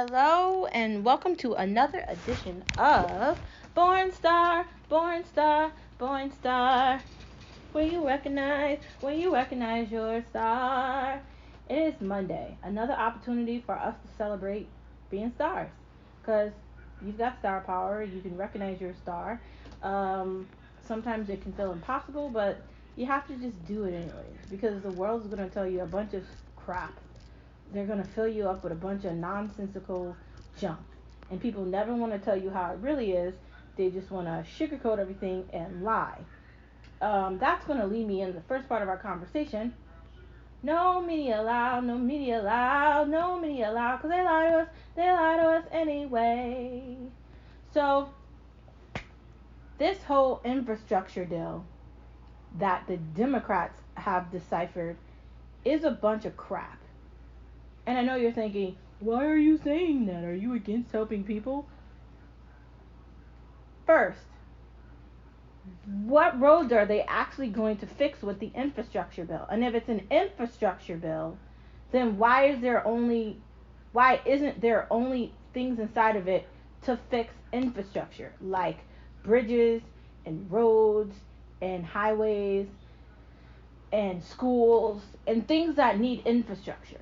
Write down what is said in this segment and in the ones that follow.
Hello and welcome to another edition of Born Star, Born Star, Born Star. When you recognize your star. It is Monday, another opportunity for us to celebrate being stars. Because you've got star power, you can recognize your star. Um, Sometimes it can feel impossible, but you have to just do it anyways. Because the world's going to tell you a bunch of crap. They're going to fill you up with a bunch of nonsensical junk. And people never want to tell you how it really is. They just want to sugarcoat everything and lie. That's going to lead me in the first part of our conversation. No media allowed, no media allowed, no media allowed, because they lie to us anyway. So, this whole infrastructure deal that the Democrats have deciphered is a bunch of crap. And I know you're thinking, why are you saying that? Are you against helping people? First, what roads are they actually going to fix with the infrastructure bill? And if it's an infrastructure bill, then why isn't there only things inside of it to fix infrastructure like bridges and roads and highways and schools and things that need infrastructure?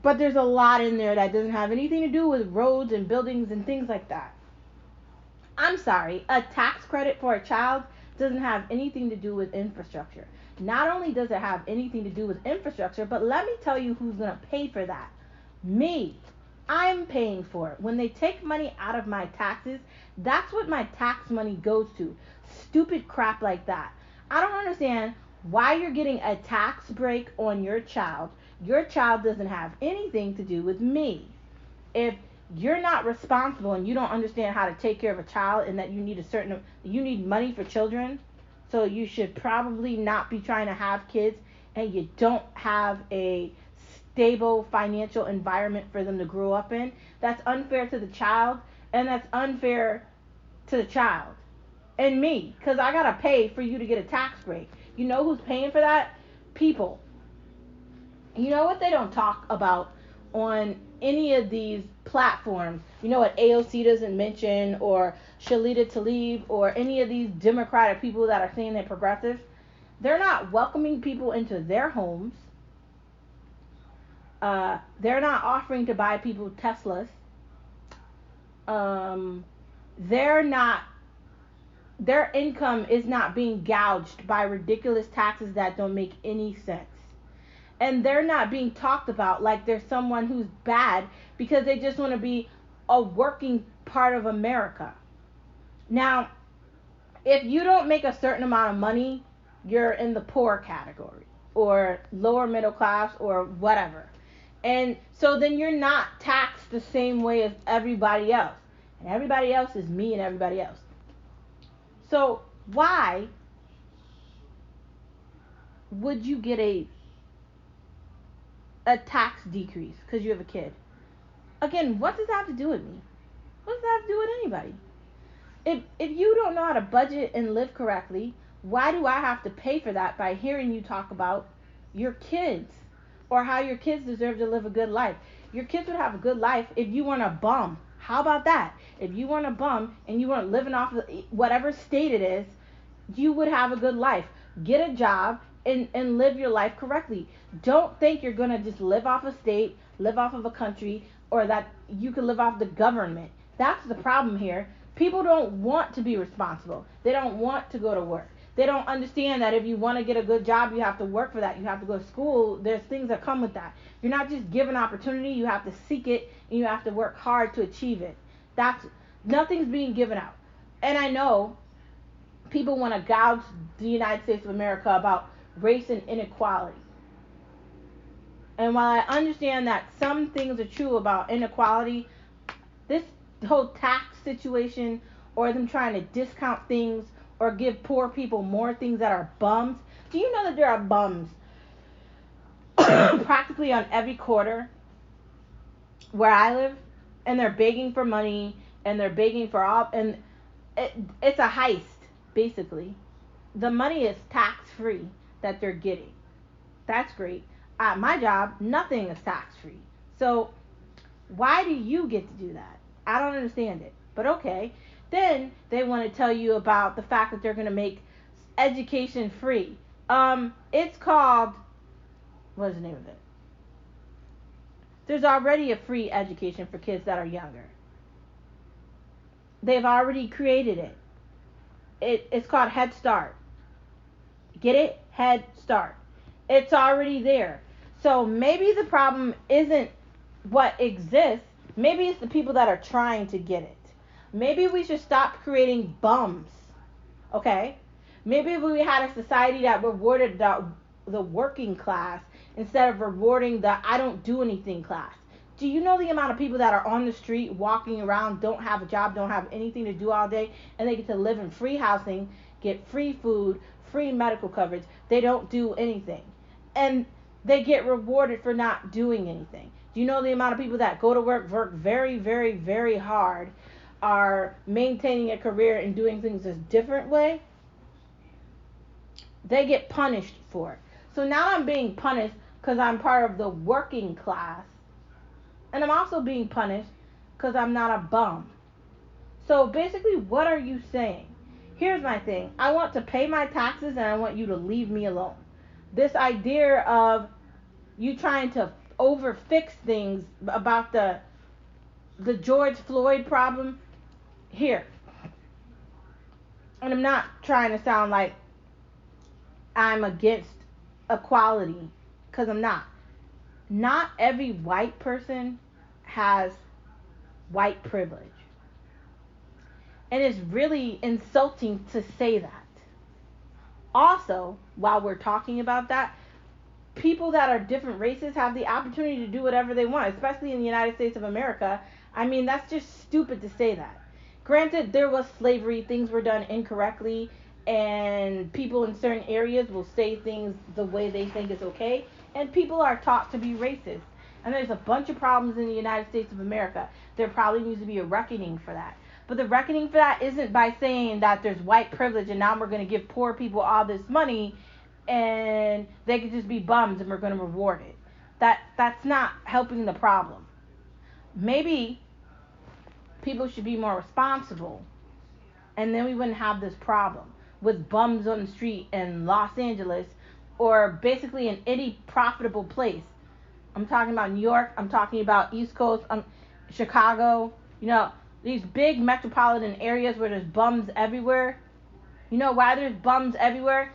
But there's a lot in there that doesn't have anything to do with roads and buildings and things like that. I'm sorry, a tax credit for a child doesn't have anything to do with infrastructure. Not only does it have anything to do with infrastructure, but let me tell you who's going to pay for that. Me. I'm paying for it. When they take money out of my taxes, that's what my tax money goes to. Stupid crap like that. I don't understand why you're getting a tax break on your child. Your child doesn't have anything to do with me. If you're not responsible and you don't understand how to take care of a child and that you need money for children, so you should probably not be trying to have kids, and you don't have a stable financial environment for them to grow up in, that's unfair to the child, and that's unfair to the child and me, because I gotta pay for you to get a tax break. You know who's paying for that? People. You know what they don't talk about on any of these platforms? You know what AOC doesn't mention, or Shalita Tlaib, or any of these Democratic people that are saying they're progressive? They're not welcoming people into their homes. They're not offering to buy people Teslas. They're not. Their income is not being gouged by ridiculous taxes that don't make any sense. And they're not being talked about like they're someone who's bad because they just want to be a working part of America. Now, if you don't make a certain amount of money, you're in the poor category or lower middle class or whatever. And so then you're not taxed the same way as everybody else. And everybody else is me and everybody else. So why would you get a tax decrease because you have a kid? Again, what does that have to do with me? What does that have to do with anybody? If you don't know how to budget and live correctly, why do I have to pay for that by hearing you talk about your kids or how your kids deserve to live a good life? Your kids would have a good life if you weren't a bum. How about that? If you weren't a bum and you weren't living off of whatever state it is, you would have a good life. Get a job and live your life correctly. Don't think you're going to just live off a state, live off of a country, or that you can live off the government. That's the problem here. People don't want to be responsible. They don't want to go to work. They don't understand that if you want to get a good job, you have to work for that. You have to go to school. There's things that come with that. You're not just given opportunity. You have to seek it, and you have to work hard to achieve it. Nothing's being given out. And I know people want to gouge the United States of America about race and inequality. And while I understand that some things are true about inequality, this whole tax situation or them trying to discount things or give poor people more things that are bums. Do you know that there are bums practically on every corner where I live? And they're begging for money and they're begging for all, and it's a heist basically. The money is tax free that they're getting. That's great. At my job, nothing is tax free. So why do you get to do that? I don't understand it. But okay. Then they want to tell you about the fact that they're going to make education free. It's called, what's the name of it? There's already a free education for kids that are younger. They've already created it. It's called Head Start. Get it? Head Start. It's already there. So maybe the problem isn't what exists. Maybe it's the people that are trying to get it. Maybe we should stop creating bums. Okay? Maybe if we had a society that rewarded the working class instead of rewarding the I don't do anything class. Do you know the amount of people that are on the street walking around, don't have a job, don't have anything to do all day, and they get to live in free housing, get free food, free medical coverage. They don't do anything. And they get rewarded for not doing anything. Do you know the amount of people that go to work very, very, very hard, are maintaining a career and doing things a different way? They get punished for it. So now I'm being punished because I'm part of the working class. And I'm also being punished because I'm not a bum. So basically, what are you saying? Here's my thing. I want to pay my taxes and I want you to leave me alone. This idea of you trying to overfix things about the George Floyd problem here. And I'm not trying to sound like I'm against equality, because I'm not. Not every white person has white privilege. And it's really insulting to say that. Also, while we're talking about that, people that are different races have the opportunity to do whatever they want, especially in the United States of America. I mean, that's just stupid to say that. Granted, there was slavery, things were done incorrectly, and people in certain areas will say things the way they think is okay, and people are taught to be racist. And there's a bunch of problems in the United States of America. There probably needs to be a reckoning for that. But the reckoning for that isn't by saying that there's white privilege and now we're going to give poor people all this money and they could just be bums and we're going to reward it. That's not helping the problem. Maybe people should be more responsible, and then we wouldn't have this problem with bums on the street in Los Angeles or basically in any profitable place. I'm talking about New York, I'm talking about East Coast, Chicago, these big metropolitan areas where there's bums everywhere. You know why there's bums everywhere?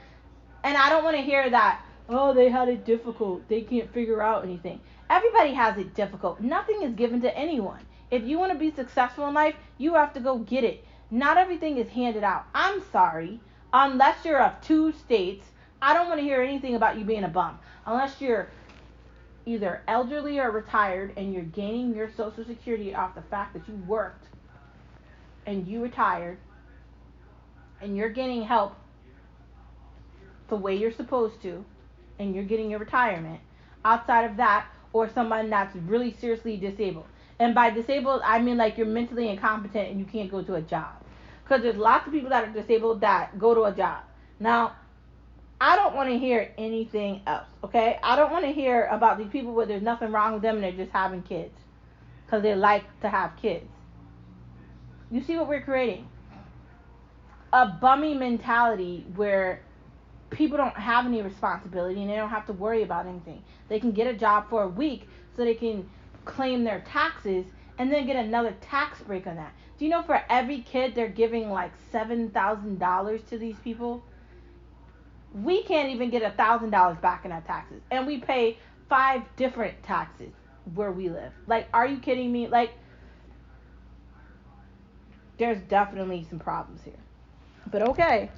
And I don't want to hear that, oh, they had it difficult, they can't figure out anything. Everybody has it difficult. Nothing is given to anyone. If you want to be successful in life, you have to go get it. Not everything is handed out. I'm sorry. Unless you're of 2 states, I don't want to hear anything about you being a bum. Unless you're either elderly or retired and you're gaining your Social Security off the fact that you worked and you retired and you're getting help the way you're supposed to and you're getting your retirement. Outside of that, or someone that's really seriously disabled. And by disabled, I mean like you're mentally incompetent and you can't go to a job. Because there's lots of people that are disabled that go to a job. Now, I don't want to hear anything else, okay? I don't want to hear about these people where there's nothing wrong with them and they're just having kids. Because they like to have kids. You see what we're creating? A bummy mentality where people don't have any responsibility and they don't have to worry about anything. They can get a job for a week so they can claim their taxes and then get another tax break on that. Do you know for every kid they're giving like $7,000 to these people? We can't even get $1,000 back in our taxes. And we pay 5 different taxes where we live. Like, are you kidding me? Like, there's definitely some problems here. But okay.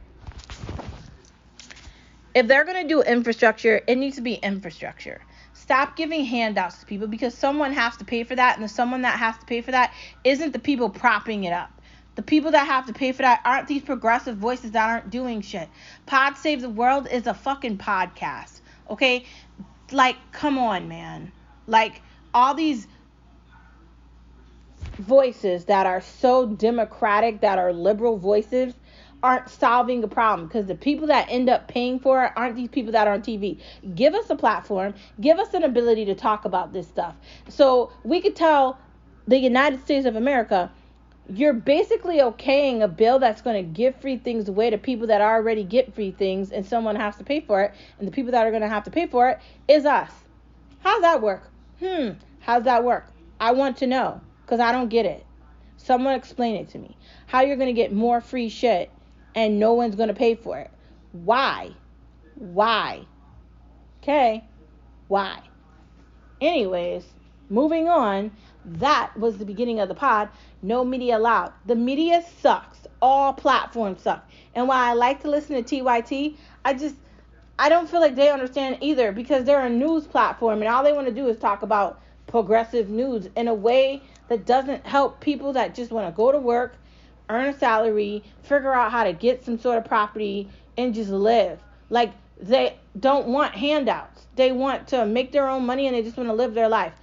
If they're going to do infrastructure, it needs to be infrastructure. Stop giving handouts to people because someone has to pay for that, and the someone that has to pay for that isn't the people propping it up. The people that have to pay for that aren't these progressive voices that aren't doing shit. Pod Save the World is a fucking podcast, okay? Like, come on, man. Like, all these voices that are so democratic, that are liberal voices, aren't solving the problem, because the people that end up paying for it aren't these people that are on TV. Give us a platform, give us an ability to talk about this stuff, so we could tell the United States of America, you're basically okaying a bill that's going to give free things away to people that already get free things, and someone has to pay for it, and the people that are going to have to pay for it is us. How's that work? How's that work? I want to know, because I don't get it. Someone explain it to me. How you're going to get more free shit and no one's going to pay for it. Why? Okay? Why? Anyways, moving on. That was the beginning of the pod. No media allowed. The media sucks. All platforms suck. And while I like to listen to TYT, I don't feel like they understand either, because they're a news platform and all they want to do is talk about progressive news in a way that doesn't help people that just want to go to work, earn a salary, figure out how to get some sort of property, and just live. Like, they don't want handouts. They want to make their own money and they just want to live their life.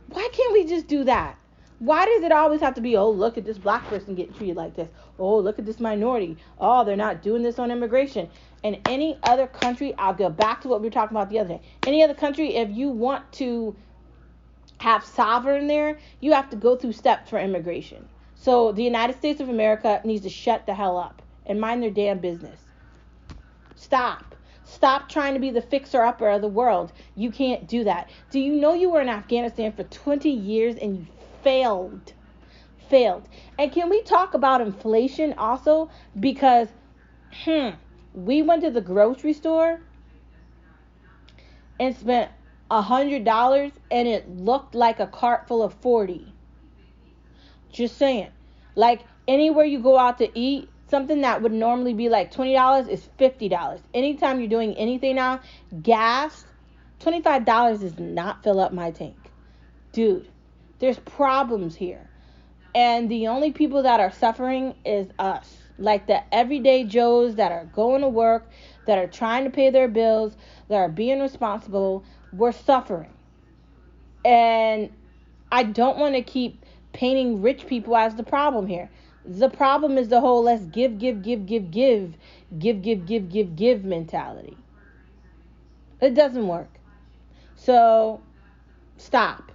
Why can't we just do that? Why does it always have to be, oh, look at this black person getting treated like this. Oh, look at this minority. Oh, they're not doing this on immigration. In any other country, I'll go back to what we were talking about the other day. Any other country, if you want to have sovereign there, you have to go through steps for immigration. So the United States of America needs to shut the hell up and mind their damn business. Stop trying to be the fixer-upper of the world. You can't do that. Do you know you were in Afghanistan for 20 years and you failed? And can we talk about inflation also? Because, we went to the grocery store and spent $100 and it looked like a cart full of 40. Just saying. Like, anywhere you go out to eat, something that would normally be like $20 is $50. Anytime you're doing anything now, gas, $25 does not fill up my tank. Dude, there's problems here. And the only people that are suffering is us. Like the everyday Joes that are going to work, that are trying to pay their bills, that are being responsible. We're suffering. And I don't want to keep painting rich people as the problem here. The problem is the whole let's give mentality. It doesn't work. So, stop.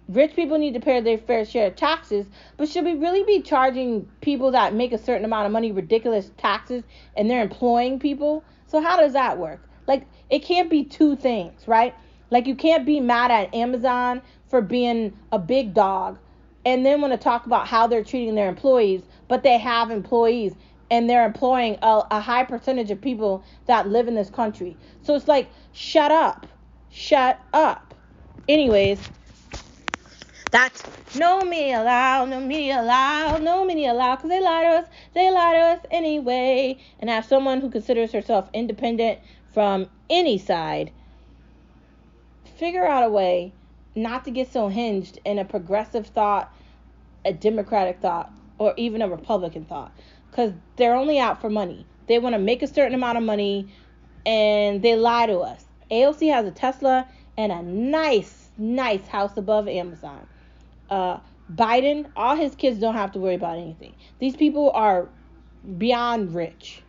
Rich people need to pay their fair share of taxes, but should we really be charging people that make a certain amount of money ridiculous taxes and they're employing people? So how does that work? Like, it can't be two things, right? Like, you can't be mad at Amazon for being a big dog and then want to talk about how they're treating their employees, but they have employees and they're employing a high percentage of people that live in this country. So it's like, shut up. Anyways, that's no media allowed, because they lie to us anyway. And as someone who considers herself independent from any side, figure out a way not to get so hinged in a progressive thought, a Democratic thought, or even a Republican thought, because they're only out for money. They want to make a certain amount of money and they lie to us. AOC has a Tesla and a nice house above Amazon. Biden, all his kids don't have to worry about anything. These people are beyond rich.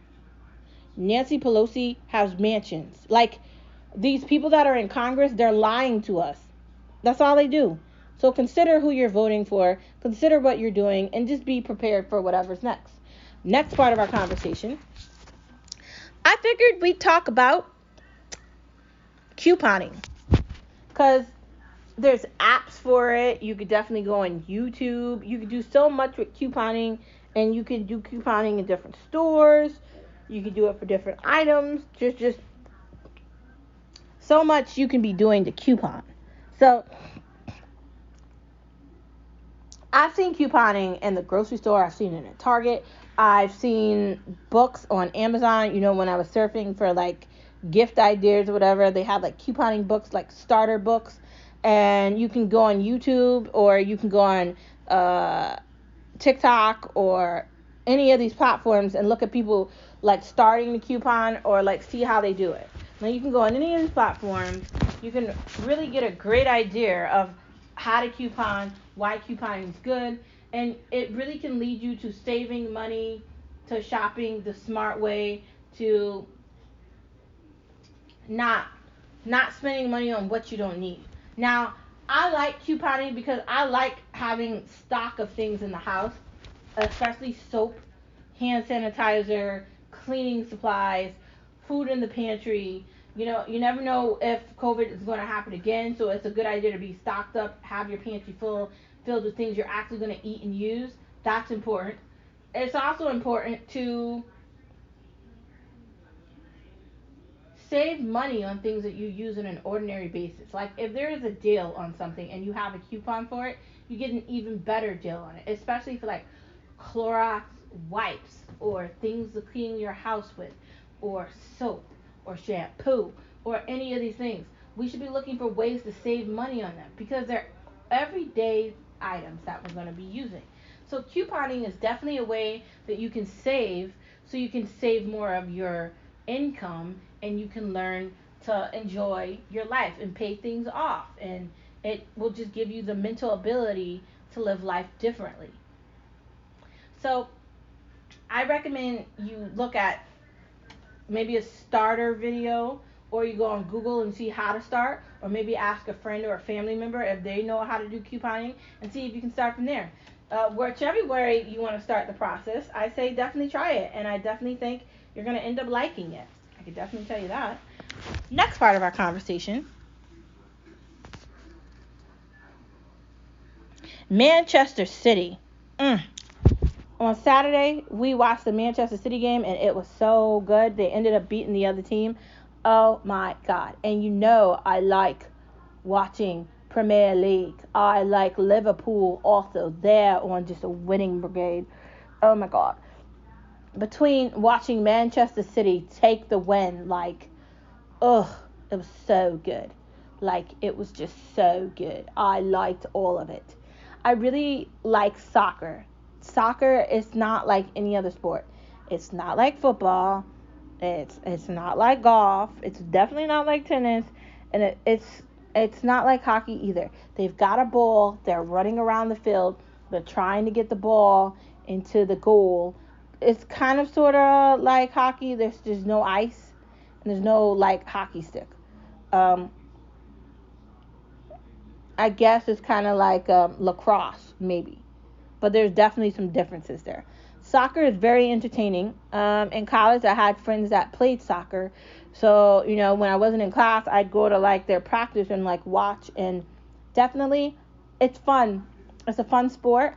Nancy Pelosi has mansions. Like, these people that are in Congress, they're lying to us. That's all they do. So consider who you're voting for, consider what you're doing, and just be prepared for whatever's next. Next part of our conversation, I figured we'd talk about couponing, because there's apps for it. You could definitely go on YouTube. You could do so much with couponing, and you can do couponing in different stores. You can do it for different items. Just so much you can be doing to coupon. So I've seen couponing in the grocery store. I've seen it at Target. I've seen books on Amazon. You know, when I was surfing for like gift ideas or whatever, they have like couponing books, like starter books. And you can go on YouTube, or you can go on TikTok or any of these platforms and look at people like starting the coupon, or like see how they do it. Now you can go on any of these platforms. You can really get a great idea of how to coupon, why couponing is good, and it really can lead you to saving money, to shopping the smart way, to not not spending money on what you don't need. Now, I like couponing because I like having stock of things in the house, especially soap, hand sanitizer, cleaning supplies, food in the pantry. You know, you never know if COVID is going to happen again, so it's a good idea to be stocked up, have your pantry filled with things you're actually going to eat and use. That's important. It's also important to save money on things that you use on an ordinary basis. Like if there is a deal on something and you have a coupon for it, you get an even better deal on it, especially for like Clorox wipes or things to clean your house with, or soap or shampoo or any of these things. We should be looking for ways to save money on them because they're everyday items that we're going to be using. So couponing is definitely a way that you can save, so you can save more of your income and you can learn to enjoy your life and pay things off, and it will just give you the mental ability to live life differently. So I recommend you look at maybe a starter video, or you go on Google and see how to start, or maybe ask a friend or a family member if they know how to do couponing and see if you can start from there. Whichever way you want to start the process, I say definitely try it, and I definitely think you're going to end up liking it. I can definitely tell you that. Next part of our conversation, Manchester City. On Saturday, we watched the Manchester City game, and it was so good. They ended up beating the other team. Oh, my God. And you know I like watching Premier League. I like Liverpool also. They're on just a winning brigade. Oh, my God. Between watching Manchester City take the win, like, ugh, it was so good. Like, it was just so good. I liked all of it. I really like soccer. Soccer is not like any other sport. It's not like football. It's not like golf. It's definitely not like tennis, and it's not like hockey either. They've got a ball. They're running around the field. They're trying to get the ball into the goal. It's kind of sort of like hockey. There's just no ice, and there's no like hockey stick. I guess it's kind of like lacrosse maybe, but there's definitely some differences there. Soccer is very entertaining. In college, I had friends that played soccer, so you know when I wasn't in class, I'd go to like their practice and like watch, and definitely, it's fun. It's a fun sport.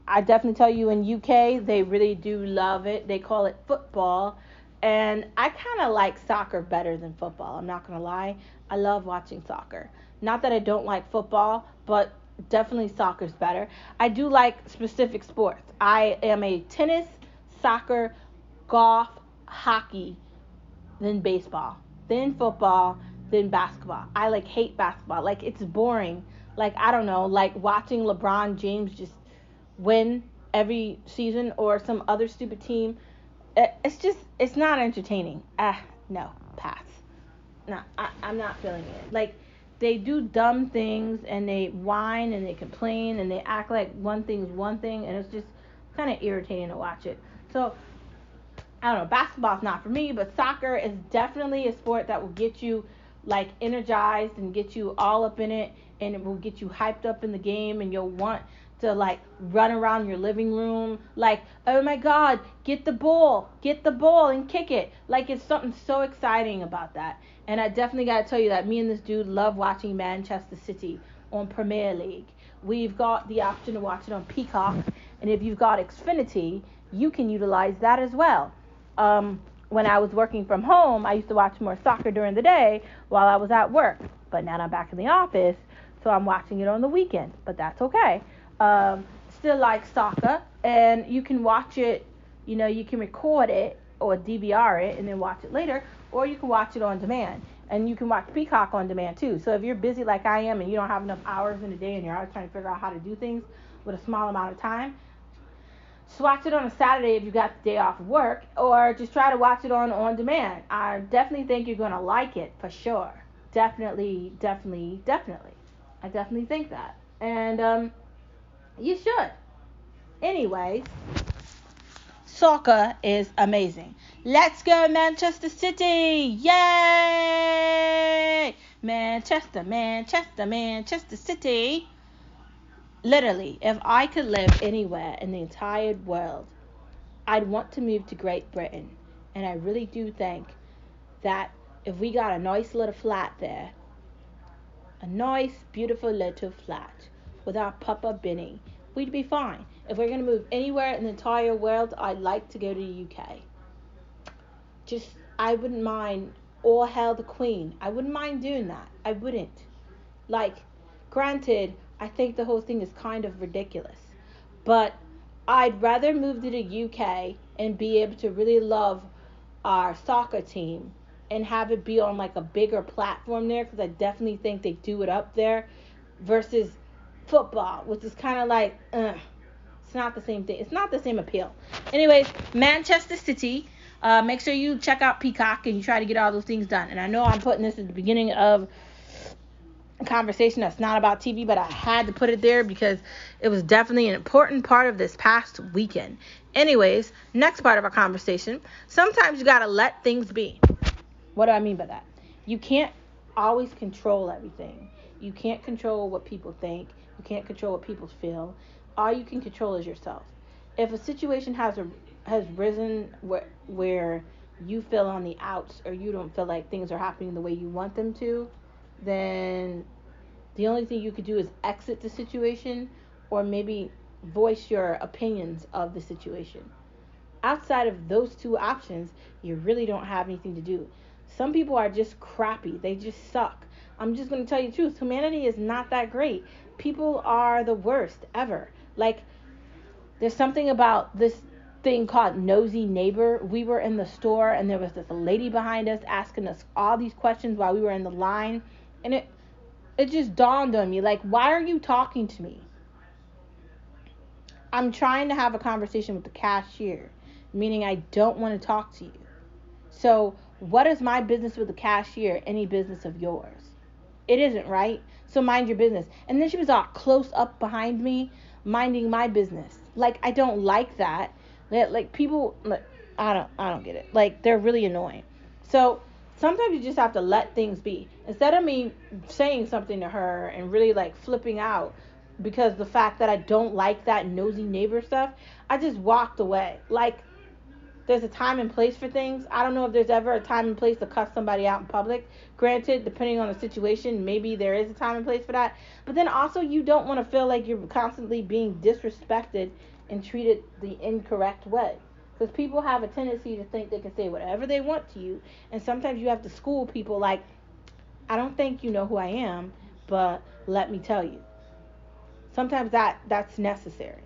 I definitely tell you in UK they really do love it. They call it football, and I kind of like soccer better than football. I'm not gonna lie. I love watching soccer. Not that I don't like football, but definitely soccer's better. I do like specific sports. I am a tennis, soccer, golf, hockey, then baseball, then football, then basketball. I like hate basketball. Like it's boring. Like I don't know, like watching LeBron James just win every season or some other stupid team. It's not entertaining. No, pass. No, I'm not feeling it. Like they do dumb things and they whine and they complain and they act like one thing's one thing, and it's just kind of irritating to watch it. So I don't know, basketball's not for me, but soccer is definitely a sport that will get you like energized and get you all up in it, and it will get you hyped up in the game, and you'll want to like run around your living room like, oh my God, get the ball and kick it. Like it's something so exciting about that. And I definitely got to tell you that me and this dude love watching Manchester City on Premier League. We've got the option to watch it on Peacock, and if you've got Xfinity, you can utilize that as well. When I was working from home, I used to watch more soccer during the day while I was at work. But now I'm back in the office, so I'm watching it on the weekend. But that's okay. Still like soccer, and you can watch it, you know, you can record it or DVR it and then watch it later, or you can watch it on demand. And you can watch Peacock on demand too. So if you're busy like I am and you don't have enough hours in a day and you're always trying to figure out how to do things with a small amount of time, just watch it on a Saturday if you got the day off of work, or just try to watch it on demand. I definitely think you're going to like it for sure. Definitely. I definitely think that. And you should. Anyways, soccer is amazing. Let's go Manchester City! Yay! Manchester, Manchester, Manchester City. Literally, if I could live anywhere in the entire world, I'd want to move to Great Britain. And I really do think that if we got a nice little flat there, a nice, beautiful little flat with our Papa Benny, we'd be fine. If we're going to move anywhere in the entire world, I'd like to go to the UK. I wouldn't mind, or hail the Queen. I wouldn't mind doing that. I wouldn't. Like, granted, I think the whole thing is kind of ridiculous. But I'd rather move to the UK and be able to really love our soccer team and have it be on like a bigger platform there, because I definitely think they do it up there, versus football, which is kind of like, it's not the same thing. It's not the same appeal. Anyways, Manchester City. Make sure you check out Peacock and you try to get all those things done. And I know I'm putting this at the beginning of a conversation that's not about TV, but I had to put it there because it was definitely an important part of this past weekend. Anyways, next part of our conversation. Sometimes you got to let things be. What do I mean by that? You can't always control everything. You can't control what people think. You can't control what people feel. All you can control is yourself. If a situation has risen where you feel on the outs, or you don't feel like things are happening the way you want them to, then the only thing you could do is exit the situation, or maybe voice your opinions of the situation. Outside of those two options, you really don't have anything to do. Some people are just crappy. They just suck. I'm just going to tell you the truth. Humanity is not that great. People are the worst ever. Like, there's something about this thing called nosy neighbor. We were in the store and there was this lady behind us asking us all these questions while we were in the line, and it just dawned on me, like, why are you talking to me? I'm trying to have a conversation with the cashier, meaning I don't want to talk to you. So what is my business with the cashier any business of yours? It isn't, right? So mind your business. And then she was all close up behind me, minding my business. Like, I don't like that. Like, people, like, I don't get it. Like, they're really annoying. So sometimes you just have to let things be. Instead of me saying something to her and really like flipping out because the fact that I don't like that nosy neighbor stuff, I just walked away. Like, there's a time and place for things. I don't know if there's ever a time and place to cuss somebody out in public. Granted, depending on the situation, maybe there is a time and place for that. But then also, you don't want to feel like you're constantly being disrespected and treated the incorrect way. Because people have a tendency to think they can say whatever they want to you. And sometimes you have to school people like, I don't think you know who I am, but let me tell you. Sometimes that's necessary.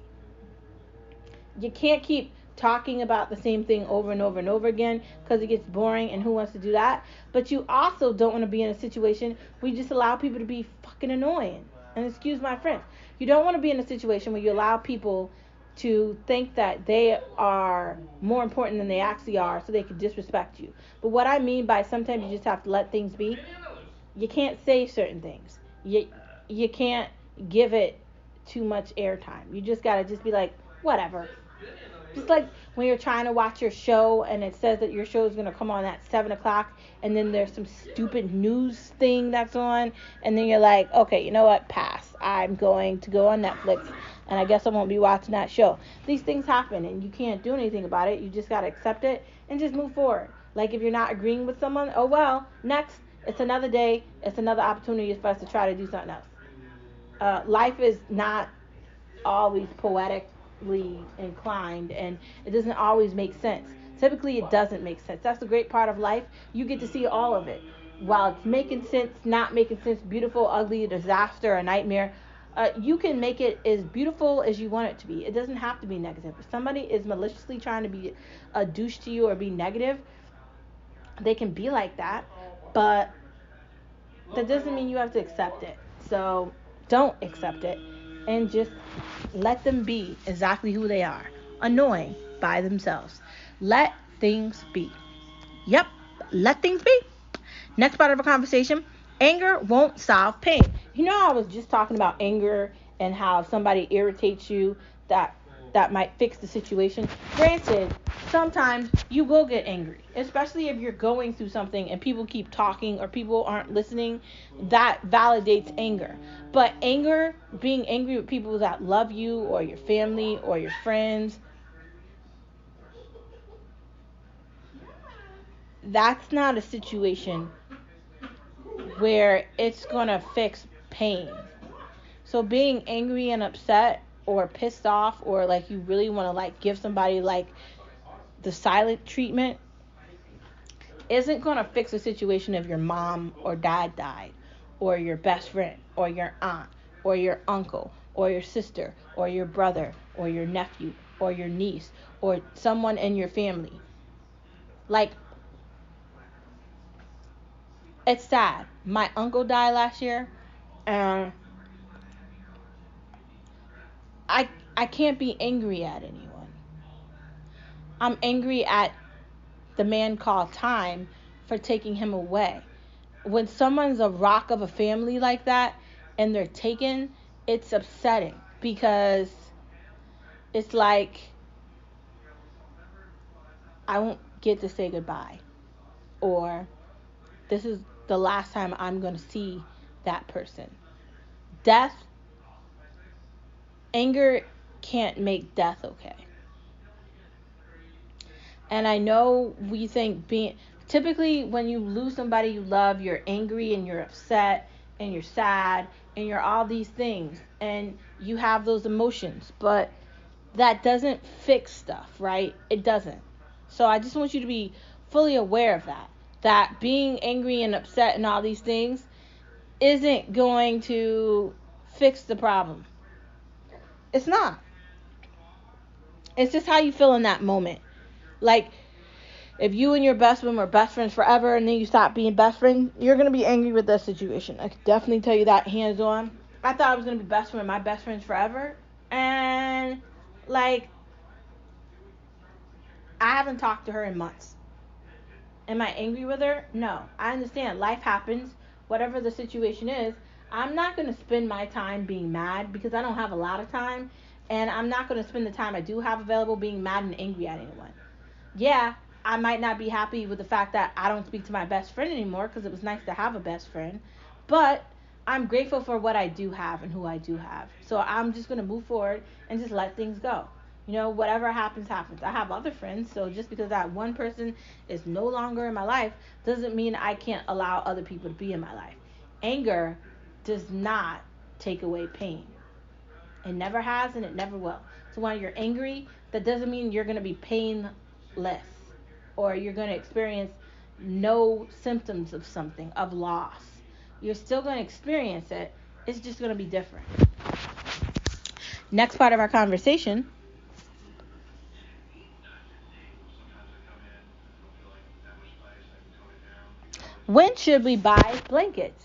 You can't keep talking about the same thing over and over and over again, because it gets boring, and who wants to do that? But you also don't want to be in a situation where you just allow people to be fucking annoying. And excuse my French. You don't want to be in a situation where you allow people to think that they are more important than they actually are, so they can disrespect you. But what I mean by sometimes you just have to let things be, you can't say certain things. You can't give it too much airtime. You just gotta just be like, whatever. Just like when you're trying to watch your show and it says that your show is going to come on at 7 o'clock, and then there's some stupid news thing that's on, and then you're like, okay, you know what, pass. I'm going to go on Netflix, and I guess I won't be watching that show. These things happen, and you can't do anything about it. You just got to accept it and just move forward. Like, if you're not agreeing with someone, oh well, next. It's another day. It's another opportunity for us to try to do something else. Life is not always poetically inclined, and it doesn't always make sense. Typically, it doesn't make sense. That's the great part of life. You get to see all of it. While it's making sense, not making sense, beautiful, ugly, a disaster, a nightmare, you can make it as beautiful as you want it to be. It doesn't have to be negative. If somebody is maliciously trying to be a douche to you or be negative, they can be like that, but that doesn't mean you have to accept it. So don't accept it, and just let them be exactly who they are. Annoying by themselves. Let things be. Yep, let things be. Next part of our conversation, anger won't solve pain. You know, I was just talking about anger and how if somebody irritates you, that that might fix the situation. Granted, sometimes you will get angry, especially if you're going through something and people keep talking or people aren't listening. That validates anger. But anger, being angry with people that love you or your family or your friends, that's not a situation where it's going to fix pain. So being angry and upset or pissed off, or like you really want to like give somebody like the silent treatment, isn't going to fix a situation if your mom or dad died, or your best friend, or your aunt, or your uncle, or your sister, or your brother, or your nephew, or your niece, or someone in your family. Like, it's sad. My uncle died last year, and I can't be angry at anyone. I'm angry at the man called time for taking him away. When someone's a rock of a family like that and they're taken, it's upsetting because it's like I won't get to say goodbye, or this is the last time I'm going to see that person. Death, anger can't make death okay. And I know we think typically when you lose somebody you love, you're angry and you're upset and you're sad and you're all these things and you have those emotions, but that doesn't fix stuff, right? It doesn't. So I just want you to be fully aware of that being angry and upset and all these things isn't going to fix the problem. It's not. It's just how you feel in that moment. Like, if you and your best friend were best friends forever and then you stop being best friends, you're going to be angry with that situation. I can definitely tell you that hands on. I thought I was going to be best friend with my best friends forever. And, like, I haven't talked to her in months. Am I angry with her? No. I understand. Life happens. Whatever the situation is, I'm not going to spend my time being mad because I don't have a lot of time. And I'm not going to spend the time I do have available being mad and angry at anyone. Yeah, I might not be happy with the fact that I don't speak to my best friend anymore because it was nice to have a best friend. But I'm grateful for what I do have and who I do have. So I'm just going to move forward and just let things go. You know, whatever happens, happens. I have other friends, so just because that one person is no longer in my life doesn't mean I can't allow other people to be in my life. Anger does not take away pain. It never has and it never will. So when you're angry, that doesn't mean you're going to be painless or you're going to experience no symptoms of something, of loss. You're still going to experience it. It's just going to be different. Next part of our conversation. When should we buy blankets?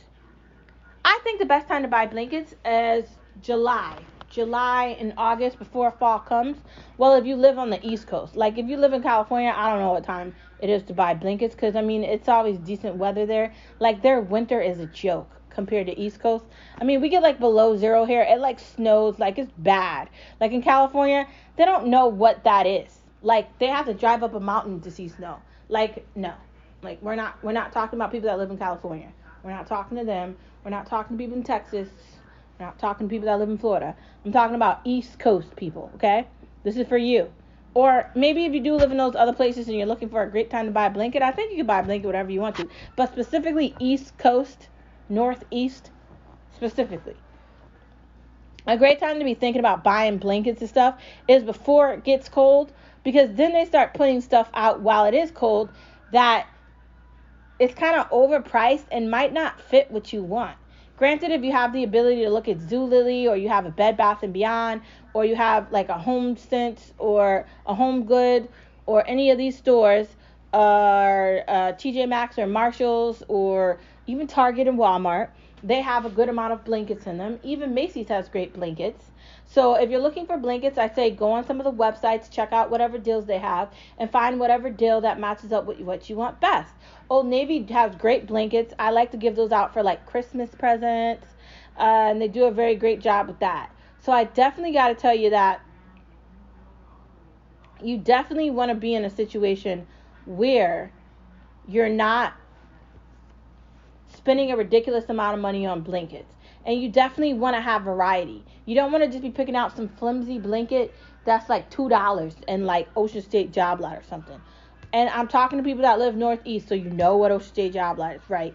I think the best time to buy blankets is July and August before fall comes. Well, if you live on the East Coast, like if you live in California, I don't know what time it is to buy blankets because, I mean, it's always decent weather there. Like, their winter is a joke compared to East Coast. I mean, we get like below zero here. It like snows, like it's bad. Like in California, they don't know what that is. Like, they have to drive up a mountain to see snow. Like, no. Like, we're not talking about people that live in California. We're not talking to them. We're not talking to people in Texas. We're not talking to people that live in Florida. I'm talking about East Coast people, okay? This is for you. Or maybe if you do live in those other places and you're looking for a great time to buy a blanket, I think you can buy a blanket whatever you want to. But specifically East Coast, Northeast, specifically. A great time to be thinking about buying blankets and stuff is before it gets cold, because then they start putting stuff out while it is cold that it's kind of overpriced and might not fit what you want. Granted, if you have the ability to look at Zulily, or you have a Bed Bath & Beyond, or you have like a Home Sense or a Home Good or any of these stores, or TJ Maxx or Marshalls or even Target and Walmart, they have a good amount of blankets in them. Even Macy's has great blankets. So if you're looking for blankets, I say go on some of the websites, check out whatever deals they have, and find whatever deal that matches up with what you want best. Old Navy has great blankets. I like to give those out for like Christmas presents, and they do a very great job with that. So I definitely got to tell you that You definitely want to be in a situation where you're not spending a ridiculous amount of money on blankets. And you definitely want to have variety. You don't want to just be picking out some flimsy blanket that's like $2 in like Ocean State Job Lot or something. And I'm talking to people that live northeast, so you know what Ocean State Job Lot is, right?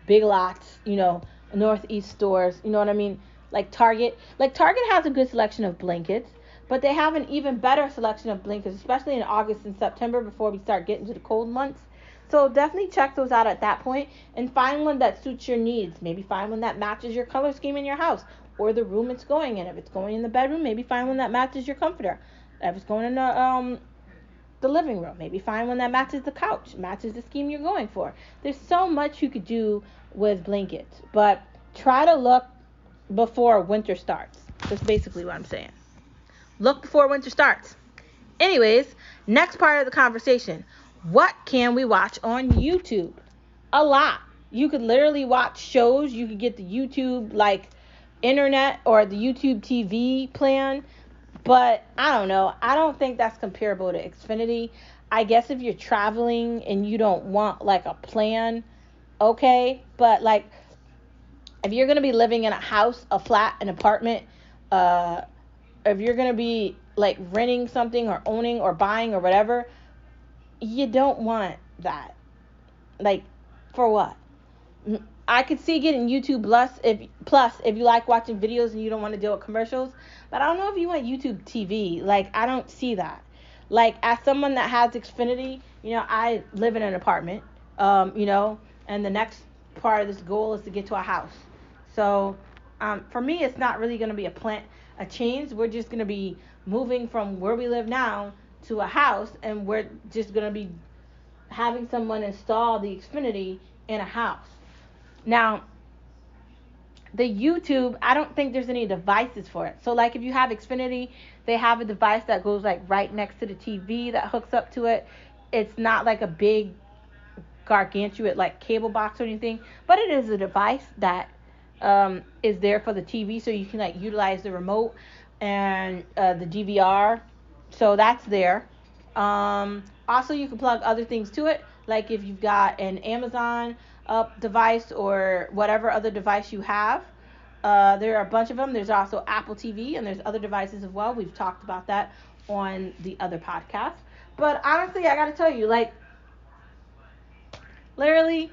Big lots, northeast stores, you know what I mean? Like Target. Like Target has a good selection of blankets, but they have an even better selection of blankets, especially in August and September before we start getting to the cold months. So definitely check those out at that point and find one that suits your needs. Maybe find one that matches your color scheme in your house or the room it's going in. If it's going in the bedroom, maybe find one that matches your comforter. If it's going in the living room, maybe find one that matches the couch, matches the scheme you're going for. There's so much you could do with blankets, but try to look before winter starts. That's basically what I'm saying. Look before winter starts. Anyways, next part of the conversation. What can we watch on YouTube? A lot. You could literally watch shows. You could get the YouTube like internet or the YouTube TV plan. But I don't know. I don't think that's comparable to Xfinity. I guess if you're traveling and you don't want like a plan, okay. But like if you're going to be living in a house, a flat, an apartment, if you're going to be like renting something or owning or buying or whatever, you don't want that. Like, for what? I could see getting YouTube Plus if you like watching videos and you don't want to deal with commercials. But I don't know if you want YouTube TV. Like, I don't see that. Like, as someone that has Xfinity, I live in an apartment, and the next part of this goal is to get to a house. So, for me, it's not really going to be a change. We're just going to be moving from where we live now to a house, and we're just going to be having someone install the Xfinity in a house. Now, the YouTube, I don't think there's any devices for it. So, like, if you have Xfinity, they have a device that goes, like, right next to the TV that hooks up to it. It's not, like, a big, gargantuan, like, cable box or anything. But it is a device that is there for the TV, so you can, like, utilize the remote and the DVR. So that's there. Also, you can plug other things to it, like if you've got an Amazon device or whatever other device you have. There are a bunch of them. There's also Apple TV, and there's other devices as well. We've talked about that on the other podcast. But honestly, I got to tell you, like, literally,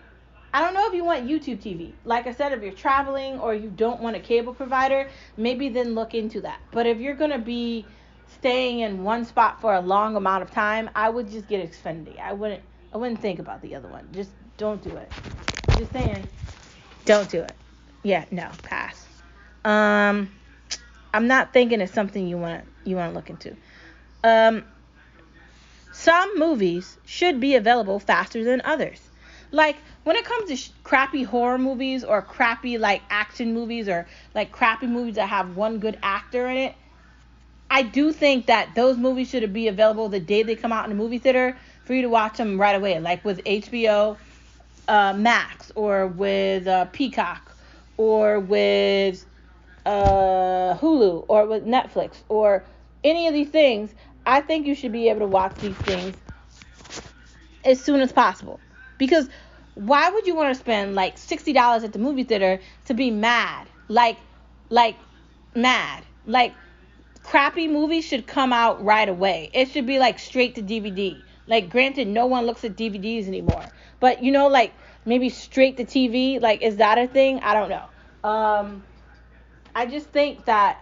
I don't know if you want YouTube TV. Like I said, if you're traveling or you don't want a cable provider, maybe then look into that. But if you're going to be staying in one spot for a long amount of time, I would just get Xfinity. I wouldn't think about the other one. Just don't do it. Just saying, don't do it. Yeah, no, pass. I'm not thinking it's something you want to look into. Some movies should be available faster than others. Like when it comes to crappy horror movies or crappy like action movies or like crappy movies that have one good actor in it, I do think that those movies should be available the day they come out in the movie theater for you to watch them right away, like with HBO Max or with Peacock or with Hulu or with Netflix or any of these things. I think you should be able to watch these things as soon as possible. Because why would you want to spend like $60 at the movie theater to be mad? Like mad. Like, crappy movies should come out right away. It should be like straight to DVD. Like, granted, no one looks at DVDs anymore. But, like maybe straight to TV. Like, is that a thing? I don't know. I just think that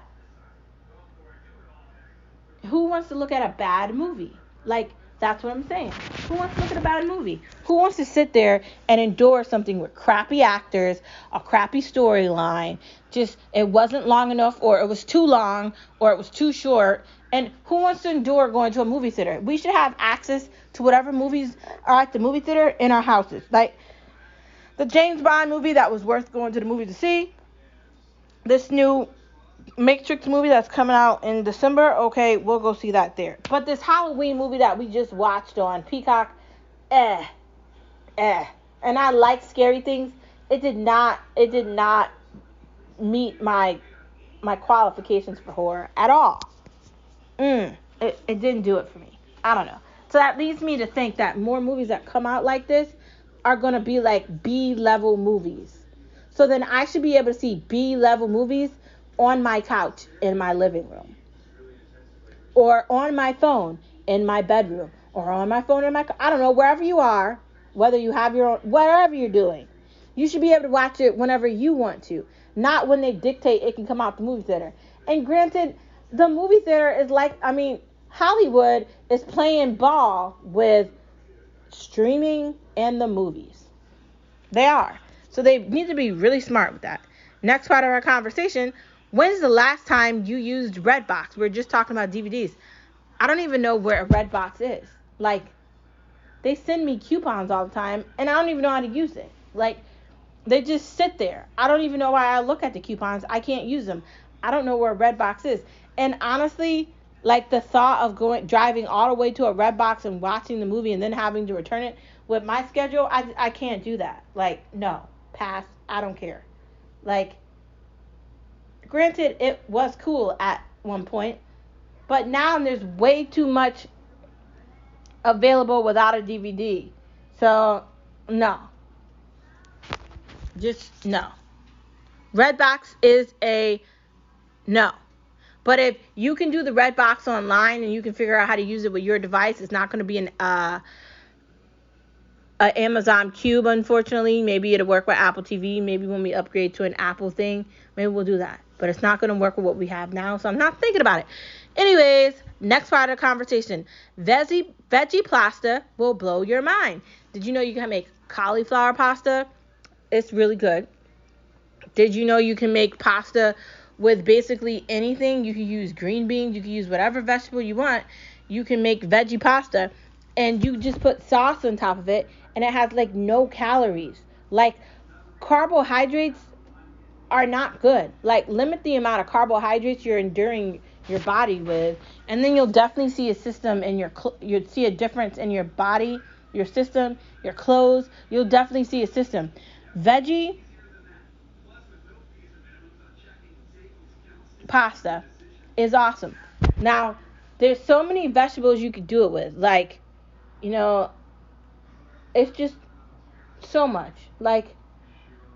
who wants to look at a bad movie? Like, that's what I'm saying. Who wants to look at a bad movie? Who wants to sit there and endure something with crappy actors, a crappy storyline, just it wasn't long enough, or it was too long, or it was too short? And who wants to endure going to a movie theater? We should have access to whatever movies are at the movie theater in our houses. Like the James Bond movie that was worth going to the movie to see. This new Matrix movie that's coming out in December, okay, we'll go see that there. But this Halloween movie that we just watched on Peacock, And I like scary things. It did not meet my qualifications for horror at all. It didn't do it for me. I don't know. So that leads me to think that more movies that come out like this are going to be like B-level movies. So then I should be able to see B-level movies on my couch in my living room, or on my phone in my bedroom, or on my phone in my, I don't know, wherever you are, whether you have your own, whatever you're doing. You should be able to watch it whenever you want to, not when they dictate it can come out the movie theater. And granted, the movie theater is like, I mean, Hollywood is playing ball with streaming and the movies. They are. So they need to be really smart with that. Next part of our conversation, when's the last time you used Redbox? We're just talking about DVDs. I don't even know where a Redbox is. Like, they send me coupons all the time, and I don't even know how to use it. Like, they just sit there. I don't even know why I look at the coupons. I can't use them. I don't know where Redbox is. And honestly, like, the thought of driving all the way to a Redbox and watching the movie and then having to return it, with my schedule, I can't do that. Like, no, pass. I don't care. Like, granted, it was cool at one point, but now there's way too much available without a DVD. So, no. Just no. Redbox is a no. But if you can do the Redbox online and you can figure out how to use it with your device, it's not going to be an Amazon Cube, unfortunately. Maybe it'll work with Apple TV. Maybe when we upgrade to an Apple thing, maybe we'll do that. But it's not going to work with what we have now, so I'm not thinking about it. Anyways, next part of the conversation. Veggie pasta will blow your mind. Did you know you can make cauliflower pasta? It's really good. Did you know you can make pasta with basically anything? You can use green beans. You can use whatever vegetable you want. You can make veggie pasta, and you just put sauce on top of it, and it has like no calories. Like, carbohydrates are not good. Like, limit the amount of carbohydrates you're enduring your body with, and then you'll definitely see a system in you'll see a difference in your body, your system, your clothes. You'll definitely see a system. Veggie pasta is awesome. Now, there's so many vegetables you could do it with. Like, you know, it's just so much. Like,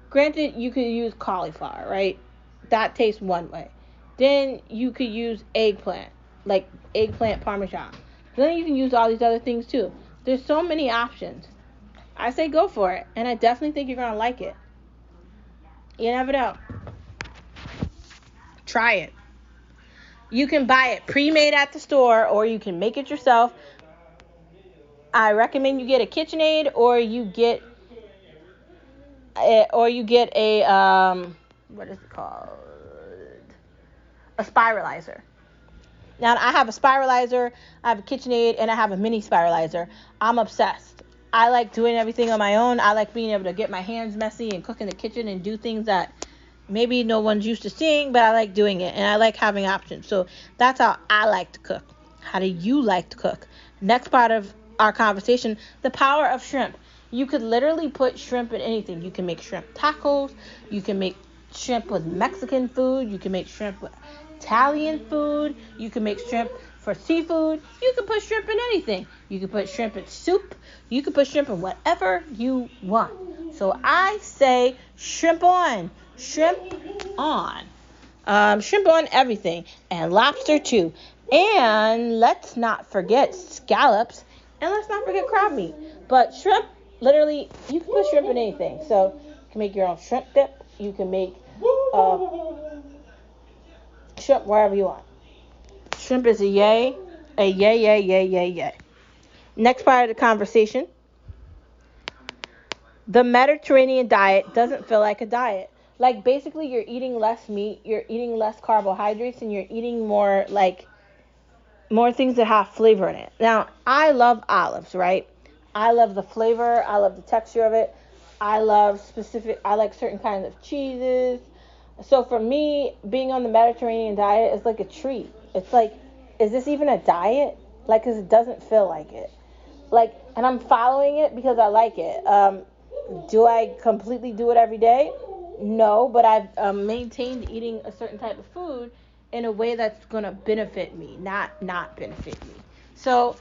granted, you could use cauliflower, right? That tastes one way. Then you could use eggplant, like eggplant parmesan. Then you can use all these other things too. There's so many options. I say go for it, and I definitely think you're going to like it. You never know. Try it. You can buy it pre-made at the store, or you can make it yourself. I recommend you get a KitchenAid, or you get a what is it called? A spiralizer. Now, I have a spiralizer, I have a KitchenAid, and I have a mini spiralizer. I'm obsessed. I like doing everything on my own. I like being able to get my hands messy and cook in the kitchen and do things that maybe no one's used to seeing, but I like doing it, and I like having options. So that's how I like to cook. How do you like to cook? Next part of our conversation, the power of shrimp. You could literally put shrimp in anything. You can make shrimp tacos. You can make shrimp with Mexican food. You can make shrimp with Italian food. You can make shrimp for seafood. You can put shrimp in anything. You can put shrimp in soup. You can put shrimp in whatever you want. So I say shrimp on. Shrimp on. Shrimp on everything. And lobster too. And let's not forget scallops. And let's not forget crab meat. But shrimp, literally, you can put shrimp in anything. So you can make your own shrimp dip. You can make shrimp wherever you want. Shrimp is a yay. A yay, yay, yay, yay, yay. Next part of the conversation. The Mediterranean diet doesn't feel like a diet. Like, basically, you're eating less meat, you're eating less carbohydrates, and you're eating more things that have flavor in it. Now, I love olives, right? I love the flavor. I love the texture of it. I like certain kinds of cheeses. So for me, being on the Mediterranean diet is like a treat. It's like, is this even a diet? Like, because it doesn't feel like it. Like, and I'm following it because I like it. Do I completely do it every day? No, but I've maintained eating a certain type of food in a way that's going to benefit me, not benefit me. So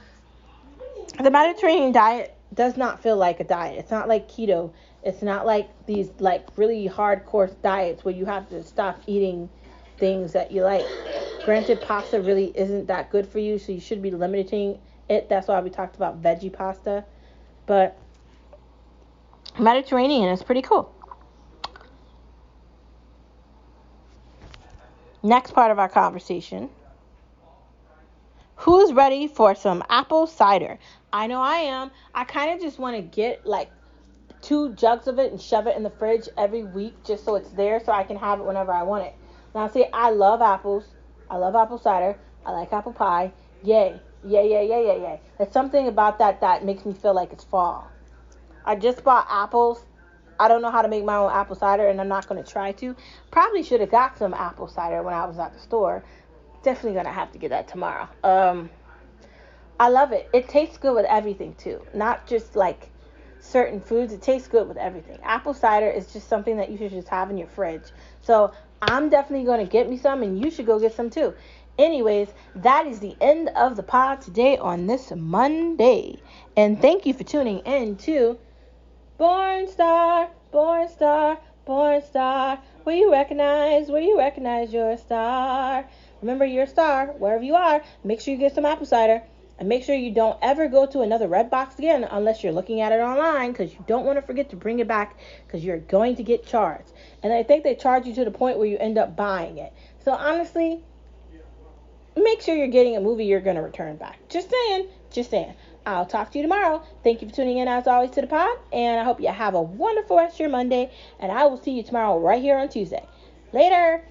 The Mediterranean diet does not feel like a diet. It's not like keto. It's not like these like really hardcore diets where you have to stop eating things that you like. Granted, pasta really isn't that good for you, so you should be limiting it. That's why we talked about veggie pasta. But Mediterranean is pretty cool. Next part of our conversation. Who's ready for some apple cider? I know I am. I kind of just want to get like 2 jugs of it and shove it in the fridge every week just so it's there so I can have it whenever I want it. Now, see, I love apples. I love apple cider. I like apple pie. Yay. Yay, yay, yay, yay, yay. There's something about that makes me feel like it's fall. I just bought apples. I don't know how to make my own apple cider, and I'm not going to try to. Probably should have got some apple cider when I was at the store. Definitely going to have to get that tomorrow. I love it. It tastes good with everything, too. Not just, like, certain foods. It tastes good with everything. Apple cider is just something that you should just have in your fridge. So I'm definitely going to get me some, and you should go get some, too. Anyways, that is the end of the pod today on this Monday. And thank you for tuning in to Born Star, Born Star, Born Star. Where you recognize your star. Remember, you're a star, wherever you are. Make sure you get some apple cider. And make sure you don't ever go to another Redbox again unless you're looking at it online, because you don't want to forget to bring it back because you're going to get charged. And I think they charge you to the point where you end up buying it. So honestly, make sure you're getting a movie you're going to return back. Just saying. I'll talk to you tomorrow. Thank you for tuning in as always to the pod. And I hope you have a wonderful rest of your Monday. And I will see you tomorrow right here on Tuesday. Later.